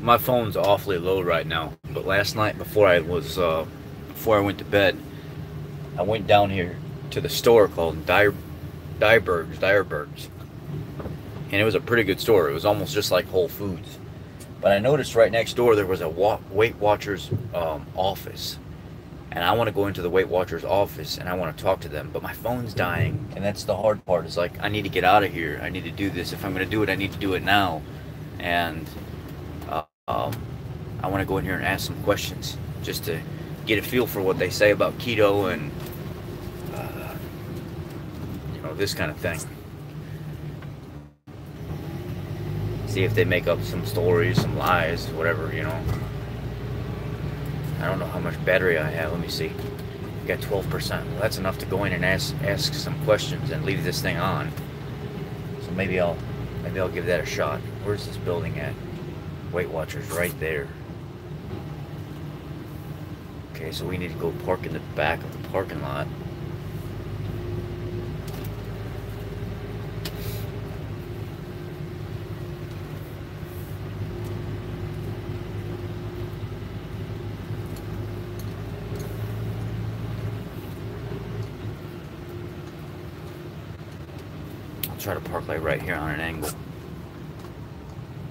My phone's awfully low right now, but last night before I went to bed, I went down here to the store called Dierbergs, and it was a pretty good store. It was almost just like Whole Foods. But I noticed right next door there was a Weight Watchers office, and I want to go into the Weight Watchers office and I want to talk to them, but my phone's dying, and that's the hard part. Is like I need to get out of here. I need to do this. If I'm going to do it, I need to do it now, and um, I want to go in here and ask some questions just to get a feel for what they say about keto and this kind of thing. See if they make up some stories, some lies, whatever. I don't know how much battery I have. Let me see. I got 12%. Well, that's enough to go in and ask some questions and leave this thing on. So maybe I'll give that a shot. Where's this building at? Weight Watchers right there. Okay, so we need to go park in the back of the parking lot. Try to park like right here on an angle.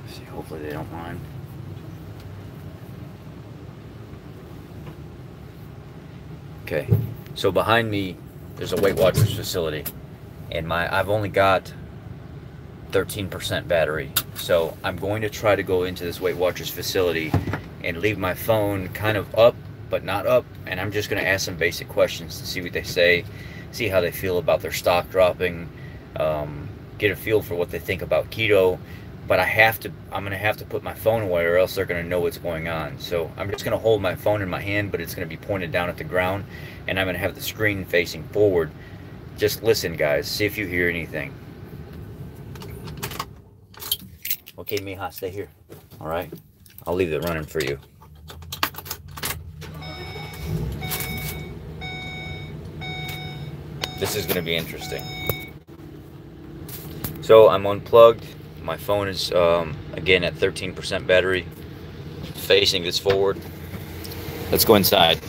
See, hopefully they don't mind. Okay, so behind me there's a Weight Watchers facility, and I've only got 13% battery, so I'm going to try to go into this Weight Watchers facility and leave my phone kind of up but not up, and I'm just going to ask some basic questions to see what they say, see how they feel about their stock dropping, get a feel for what they think about keto. But I'm going to have to put my phone away, or else they're going to know what's going on. So I'm just going to hold my phone in my hand, but it's going to be pointed down at the ground, and I'm going to have the screen facing forward. Just listen, guys, see if you hear anything. Okay, Mija, stay here. All right, I'll leave it running for you. This is going to be interesting. So I'm unplugged. My phone is, again, at 13% battery, facing this forward. Let's go inside.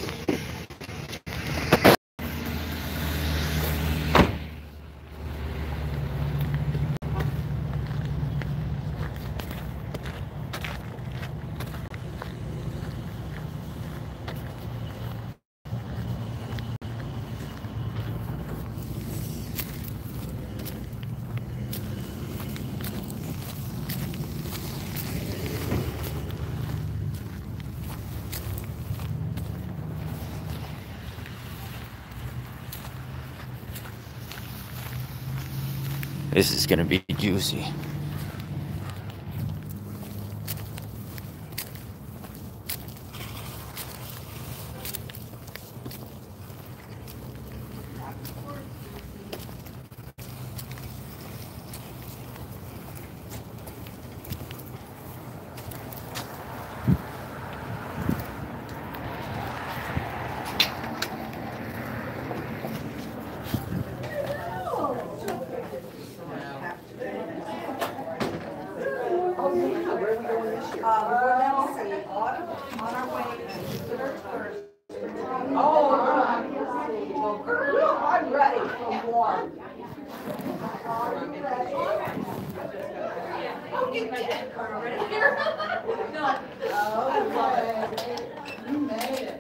This is gonna be juicy. I'm ready for warm. Oh, you did it. You made it.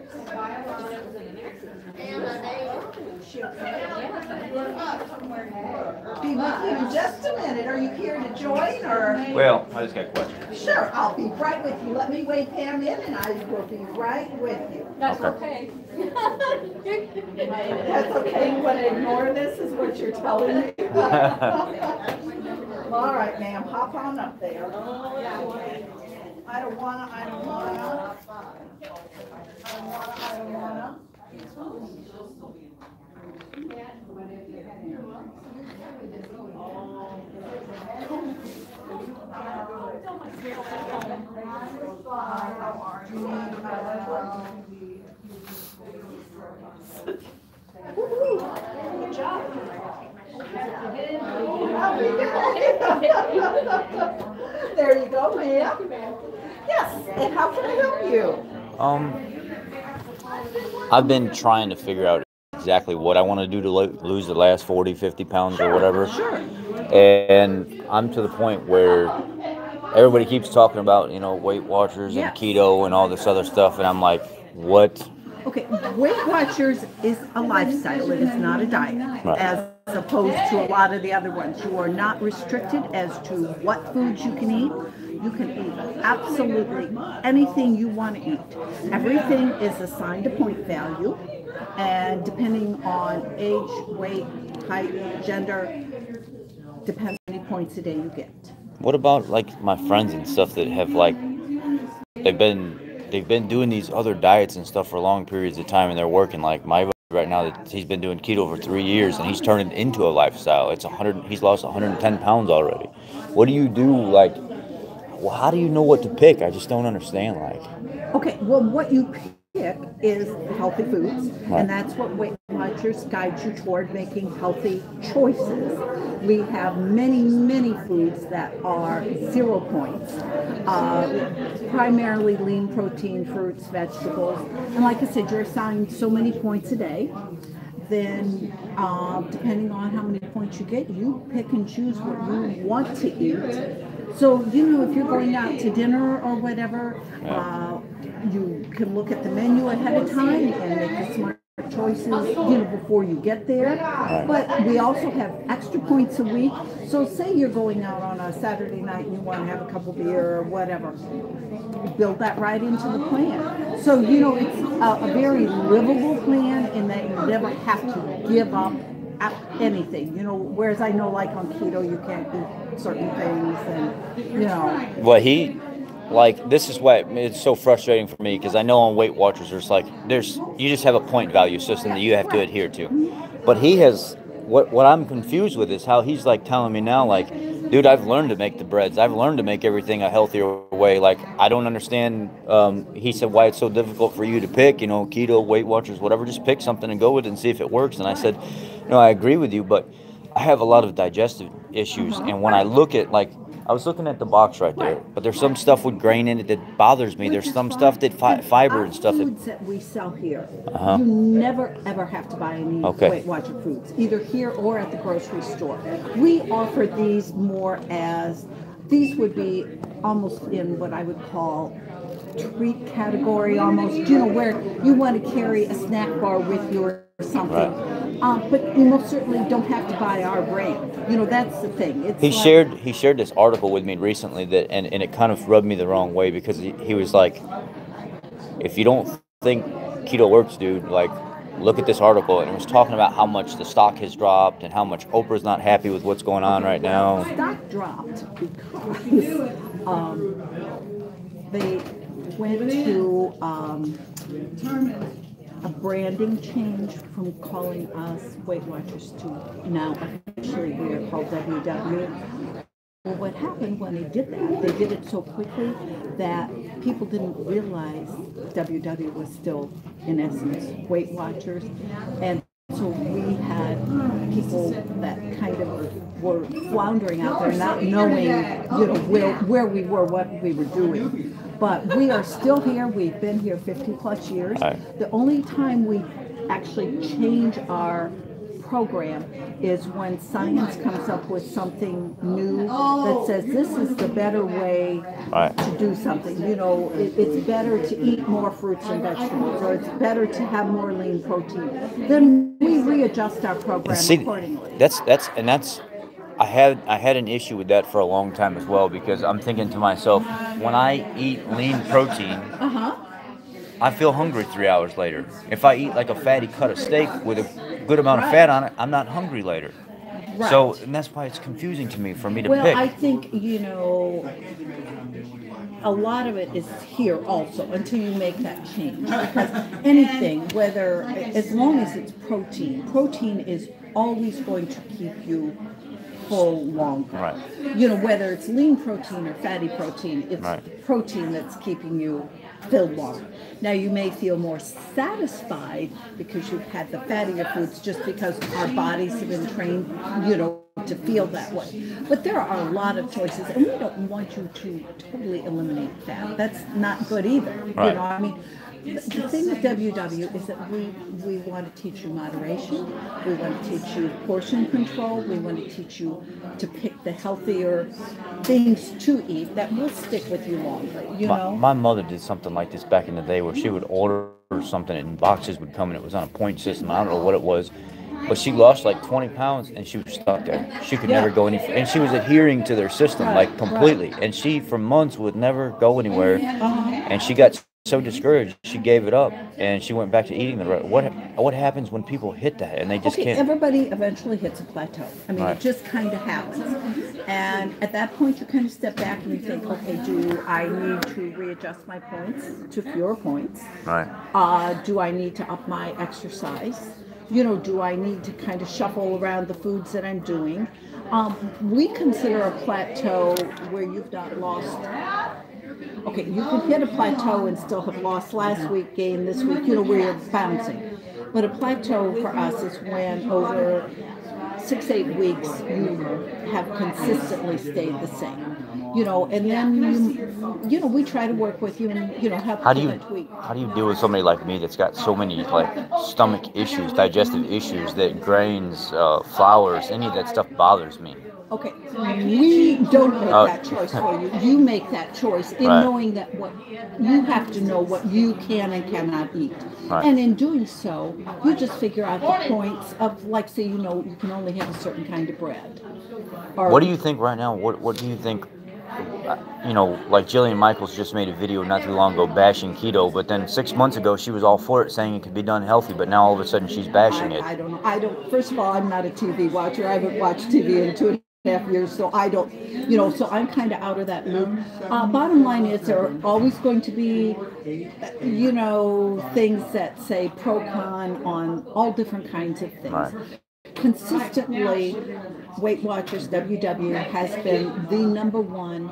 Be with you in just a minute. Are you here to join or? Well, I just got a question. Sure, I'll be right with you. Let me wait Pam in and I will be right with you. That's okay. That's okay. You want to ignore this is what you're telling me? All right, ma'am. Hop on up there. I don't wanna. Good job. There you go, ma'am. Yes, and how can I help you? I've been trying to figure out exactly what I want to do to lose the last 40, 50 pounds or whatever. Sure. And I'm to the point where everybody keeps talking about, Weight Watchers and Yes. keto and all this other stuff. And I'm like, what? Okay, Weight Watchers is a lifestyle. It is not a diet, Right. as opposed to a lot of the other ones. You are not restricted as to what foods you can eat. You can eat absolutely anything you want to eat. Everything is assigned a point value, and depending on age, weight, height, gender, depends how many points a day you get. What about like my friends and stuff that have like they've been doing these other diets and stuff for long periods of time, and they're working like my buddy right now that he's been doing keto for 3 years and he's turned it into a lifestyle. He's lost 110 pounds already. What do you do? Like, well, how do you know what to pick? I just don't understand. Like, Okay, well, what you pick is healthy foods, Right. and that's what Weight Watchers guides you toward, making healthy choices. We have many, many foods that are 0 points, primarily lean protein, fruits, vegetables, and like I said, you're assigned so many points a day. Then, depending on how many points you get, you pick and choose what you want to eat. So, if you're going out to dinner or whatever, you can look at the menu ahead of time and make the smart choices, before you get there. But we also have extra points a week. So say you're going out on a Saturday night and you want to have a couple beer or whatever. Build that right into the plan. So, it's a very livable plan in that you never have to give up anything, whereas I know like on keto you can't eat certain things and, well, this is why it's so frustrating for me, because I know on Weight Watchers you just have a point value system that you have to adhere to. But he has what I'm confused with is how he's like telling me now, like, dude, I've learned to make the breads. I've learned to make everything a healthier way. Like, I don't understand. He said, why it's so difficult for you to pick, keto, Weight Watchers, whatever. Just pick something and go with it and see if it works. And I said, I agree with you, but I have a lot of digestive issues. And when I look at, like, I was looking at the box right there, but there's some stuff with grain in it that bothers me. There's some stuff that fiber and stuff foods that we sell here, Uh-huh. you never ever have to buy any Okay. Weight Watcher foods, either here or at the grocery store. We offer these more as, these would be almost in what I would call treat category, almost, where you want to carry a snack bar with you or something. Right. But you most certainly don't have to buy our brand. That's the thing. It's He like, shared this article with me recently that and it kind of rubbed me the wrong way, because he was like, if you don't think keto works, dude, like, look at this article, and it was talking about how much the stock has dropped and how much Oprah's not happy with what's going on right now. Stock dropped because they went to a branding change from calling us Weight Watchers to now officially we are called WW. Well, what happened when they did that, they did it so quickly that people didn't realize WW was still, in essence, Weight Watchers. And so we had people that kind of were floundering out there, not knowing, where we were, what we were doing. But we are still here. We've been here 50 plus years. Right. The only time we actually change our program is when science comes up with something new that says this is the better way Right. to do something. It's better to eat more fruits and vegetables, or it's better to have more lean protein. Then we readjust our program accordingly. That's I had an issue with that for a long time as well, because I'm thinking to myself, when I eat lean protein, I feel hungry 3 hours later. If I eat like a fatty cut of steak with a good amount of fat on it, I'm not hungry later. Right. So, and that's why it's confusing to me for me to Well, pick. I think, a lot of it is here also until you make that change. Because anything, as long as it's protein is always going to keep you full longer. Right. Whether it's lean protein or fatty protein, it's Right. protein that's keeping you filled longer. Now you may feel more satisfied because you've had the fattier foods, just because our bodies have been trained, to feel that way. But there are a lot of choices, and we don't want you to totally eliminate fat. That's not good either. Right. You know, I mean, the thing with WW is that we want to teach you moderation. We want to teach you portion control. We want to teach you to pick the healthier things to eat that will stick with you longer. You know, My mother did something like this back in the day where she would order something and boxes would come and it was on a point system. I don't know what it was. But she lost like 20 pounds and she was stuck there. She could never go any further. And she was adhering to their system like completely. And she, for months, would never go anywhere. And she got so discouraged, she gave it up and she went back to eating the right. What happens when people hit that and they just can't? Everybody eventually hits a plateau. I mean, it just kind of happens. And at that point, you kind of step back and you think, okay, do I need to readjust my points to fewer points? Right. Do I need to up my exercise? You know, do I need to kind of shuffle around the foods that I'm doing? We consider a plateau where you've not lost. Okay, you can hit a plateau and still have lost last week, gained this week, you know, where you're bouncing. But a plateau for us is when over 6-8 weeks you have consistently stayed the same. You know, and then you know, we try to work with you and, you know, help you tweak. How do you deal with somebody like me that's got so many like stomach issues, digestive issues, that grains, flours, any of that stuff bothers me? Okay, we don't make that choice for you. You make that choice in knowing that what you have to know what you can and cannot eat. Right. And in doing so, you just figure out the points of, like, say, you know, you can only have a certain kind of bread. Or, what do you think right now? What do you think? You know, like Jillian Michaels just made a video not too long ago bashing keto, but then 6 months ago she was all for it, saying it could be done healthy, but now all of a sudden she's bashing it. I don't know. First of all, I'm not a TV watcher. I haven't watched TV in 2.5 years, so I don't, you know, so I'm kind of out of that loop. Bottom line is there are always going to be, you know, things that say pro-con on all different kinds of things. Right. Consistently, Weight Watchers WW has been the #1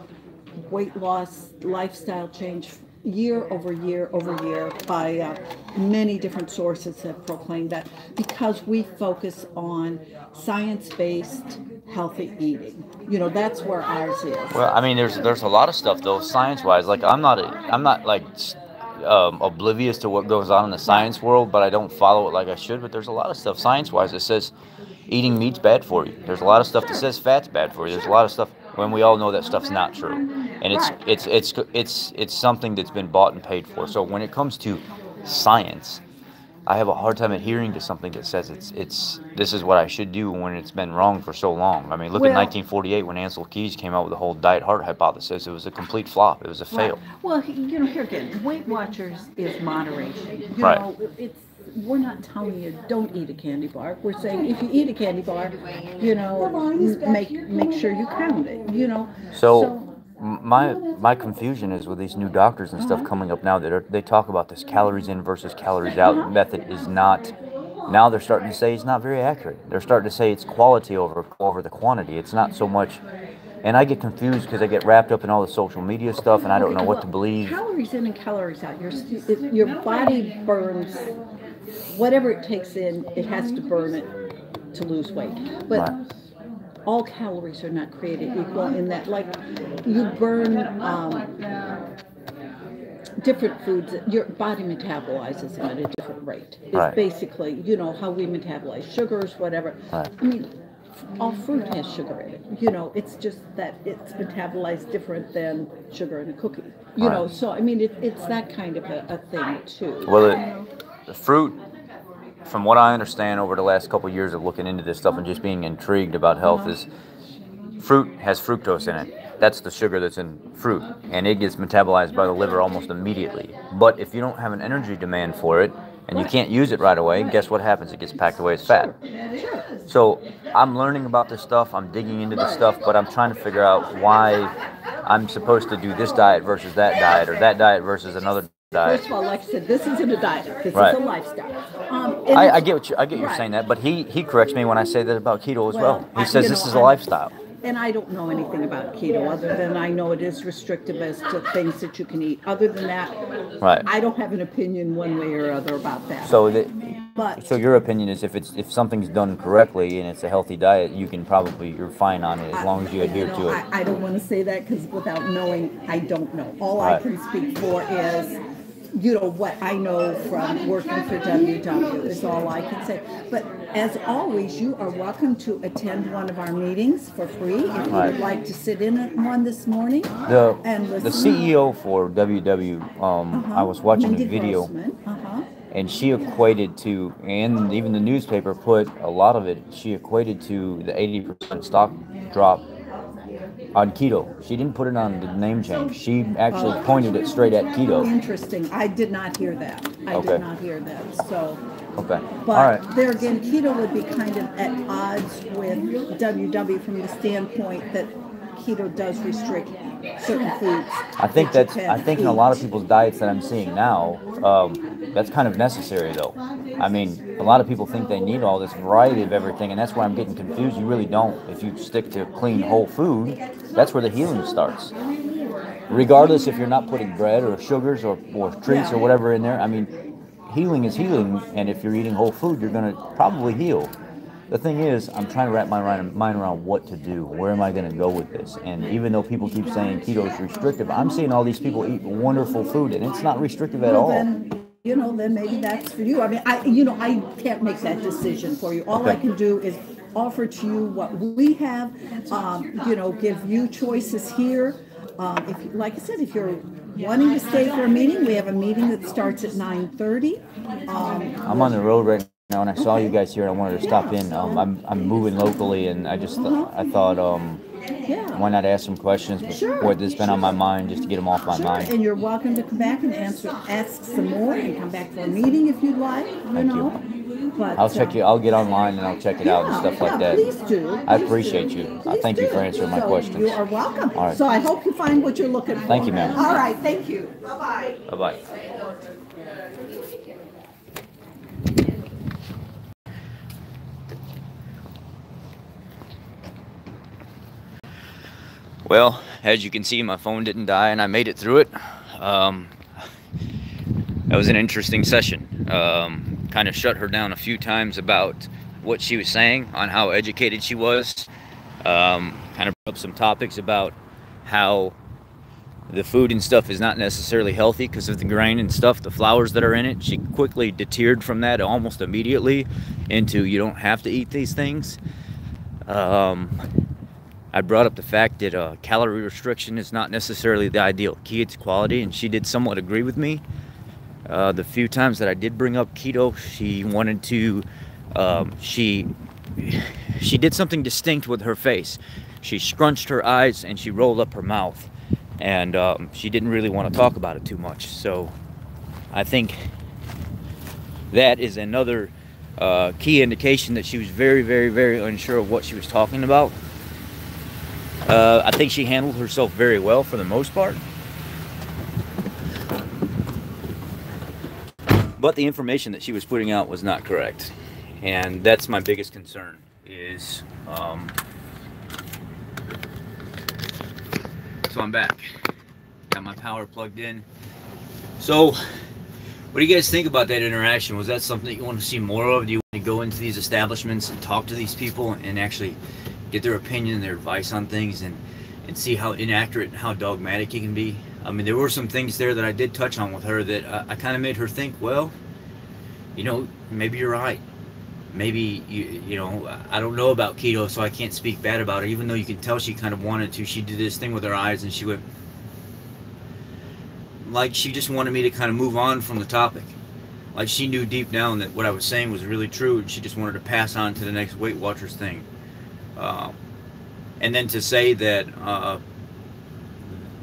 weight loss lifestyle change year over year over year by many different sources have proclaimed that, because we focus on science-based healthy eating. You know, that's where ours is. Well, I mean, there's a lot of stuff though, science-wise. Like I'm not like oblivious to what goes on in the science world, but I don't follow it like I should. But there's a lot of stuff science-wise that says eating meat's bad for you. There's a lot of stuff that says fat's bad for you. There's a lot of stuff when we all know that stuff's not true, and it's something that's been bought and paid for. So when it comes to science, I have a hard time adhering to something that says this is what I should do when it's been wrong for so long. I mean, look at 1948 when Ansel Keys came out with the whole diet heart hypothesis. It was a complete flop. It was a fail. Well, you know, here again, Weight Watchers is moderation. You Right. know, we're not telling you don't eat a candy bar. We're saying if you eat a candy bar, you know, make sure you count it. You know. So my confusion is with these new doctors and stuff coming up now that they talk about this calories in versus calories out method is not. Now they're starting to say it's not very accurate. They're starting to say it's quality over the quantity. It's not so much. And I get confused because I get wrapped up in all the social media stuff and I don't know what to believe. Calories in and calories out. Your body burns whatever it takes in. It has to burn it to lose weight. But all calories are not created equal in that, like, you burn different foods. Your body metabolizes them at a different rate. It's basically, you know, how we metabolize sugars, whatever. I mean, all fruit has sugar in it. You know, it's just that it's metabolized different than sugar in a cookie. You know, so I mean, it's that kind of a thing too. Well, the fruit, from what I understand over the last couple of years of looking into this stuff and just being intrigued about health, is fruit has fructose in it. That's the sugar that's in fruit, and it gets metabolized by the liver almost immediately. But if you don't have an energy demand for it, and you can't use it right away, guess what happens? It gets packed away as fat. So I'm learning about this stuff, I'm digging into this stuff, but I'm trying to figure out why I'm supposed to do this diet versus that diet, or that diet versus another diet. First of all, like I said, this isn't a diet, this is a lifestyle. I get you're saying that, but he corrects me when I say that about keto as well. He says this is a lifestyle. And I don't know anything about keto other than I know it is restrictive as to things that you can eat. Other than that, I don't have an opinion one way or other about that. So But So your opinion is if something's done correctly and it's a healthy diet, you're fine on it as long as you adhere to it. I don't want to say that because without knowing, I don't know. All I Right. can speak for is, what I know from working for WW is all I can say. But as always, you are welcome to attend one of our meetings for free if you would like to sit in at one this morning and The listen. CEO for WW, I was watching Mindy a video. Grossman. And she equated to, and even the newspaper put a lot of it, she equated to the 80% stock drop on keto. She didn't put it on the name change. She actually pointed it straight at keto. Interesting. I did not hear that. I did not hear that. So. Okay. But All right. there again, keto would be kind of at odds with WW from the standpoint that keto does restrict certain foods. I think in a lot of people's diets that I'm seeing now, that's kind of necessary though. I mean, a lot of people think they need all this variety of everything, and that's why I'm getting confused. You really don't. If you stick to clean whole food, that's where the healing starts. Regardless if you're not putting bread or sugars or treats or whatever in there, I mean, healing is healing, and if you're eating whole food, you're going to probably heal. The thing is, I'm trying to wrap my mind around what to do. Where am I going to go with this? And even though people keep saying keto is restrictive, I'm seeing all these people eat wonderful food, and it's not restrictive at all. Then maybe that's for you. I mean, I can't make that decision for you. All I can do is offer to you what we have. Give you choices here. If, like I said, if you're wanting to stay for a meeting, we have a meeting that starts at 9:30. I'm on the road right now, and I saw you guys here, and I wanted to stop in. I'm moving locally, and I thought, why not ask some questions before this been on my mind, just to get them off my mind. And you're welcome to come back and ask some more, and come back for a meeting if you'd like. Thank you. But, I'll check you. I'll get online and I'll check it out and stuff like that. Please do. I appreciate you. Thank you for answering my questions. You are welcome. All right. So I hope you find what you're looking for. Thank you, ma'am. All right. Thank you. Bye-bye. Bye-bye. Well, as you can see, my phone didn't die and I made it through it. That was an interesting session. Kind of shut her down a few times about what she was saying on how educated she was. Kind of brought up some topics about how the food and stuff is not necessarily healthy because of the grain and stuff, the flours that are in it. She quickly deterred from that almost immediately into you don't have to eat these things. I brought up the fact that calorie restriction is not necessarily the ideal key, it's quality, and she did somewhat agree with me. The few times that I did bring up keto, she wanted to, she did something distinct with her face. She scrunched her eyes and she rolled up her mouth, and she didn't really want to talk about it too much. So I think that is another key indication that she was very, very, very unsure of what she was talking about. I think she handled herself very well for the most part. But the information that she was putting out was not correct. And that's my biggest concern is, so I'm back. Got my power plugged in. So, what do you guys think about that interaction? Was that something that you want to see more of? Do you want to go into these establishments and talk to these people and actually get their opinion, their advice on things, and see how inaccurate and how dogmatic it can be? I mean, there were some things there that I did touch on with her that I kind of made her think, well, maybe you're right. Maybe, I don't know about keto, so I can't speak bad about it, even though you can tell she kind of wanted to. She did this thing with her eyes, and she went, like she just wanted me to kind of move on from the topic. Like she knew deep down that what I was saying was really true, and she just wanted to pass on to the next Weight Watchers thing. And then to say that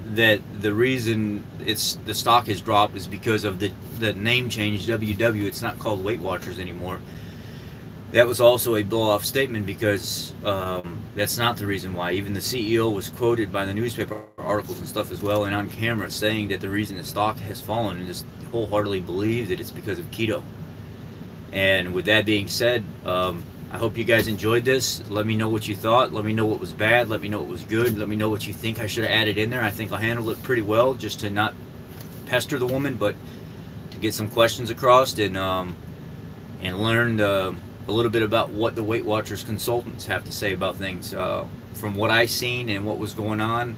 that the reason the stock has dropped is because of the name change, WW. It's not called Weight Watchers anymore. That was also a blow-off statement, because that's not the reason why. Even the CEO was quoted by the newspaper articles and stuff as well, and on camera, saying that the reason the stock has fallen, and just wholeheartedly believe that it's because of keto. And with that being said, I hope you guys enjoyed this. Let me know what you thought. Let me know what was bad. Let me know what was good. Let me know what you think I should have added in there. I think I handled it pretty well, just to not pester the woman, but to get some questions across. and learned a little bit about what the Weight Watchers consultants have to say about things. From what I seen and what was going on,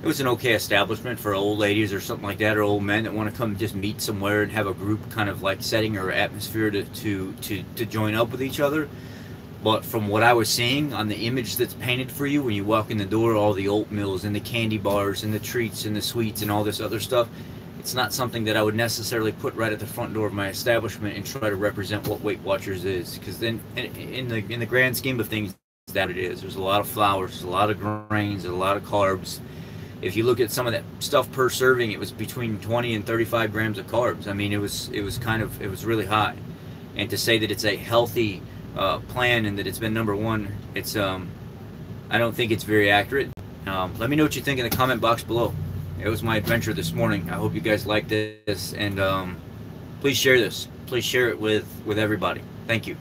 it was an okay establishment for old ladies or something like that, or old men that want to come just meet somewhere and have a group kind of like setting or atmosphere to join up with each other. But from what I was seeing on the image that's painted for you when you walk in the door, all the oatmeals and the candy bars and the treats and the sweets and all this other stuff, it's not something that I would necessarily put right at the front door of my establishment and try to represent what Weight Watchers is. Because then, in the grand scheme of things, that it is. There's a lot of flours, there's a lot of grains, there's a lot of carbs. If you look at some of that stuff per serving, it was between 20 and 35 grams of carbs. I mean, it was really high. And to say that it's a healthy plan and that it's been #1, it's I don't think it's very accurate. Let me know what you think in the comment box below. It was my adventure this morning. I hope you guys liked this, and please share this. Please share it with everybody. Thank you.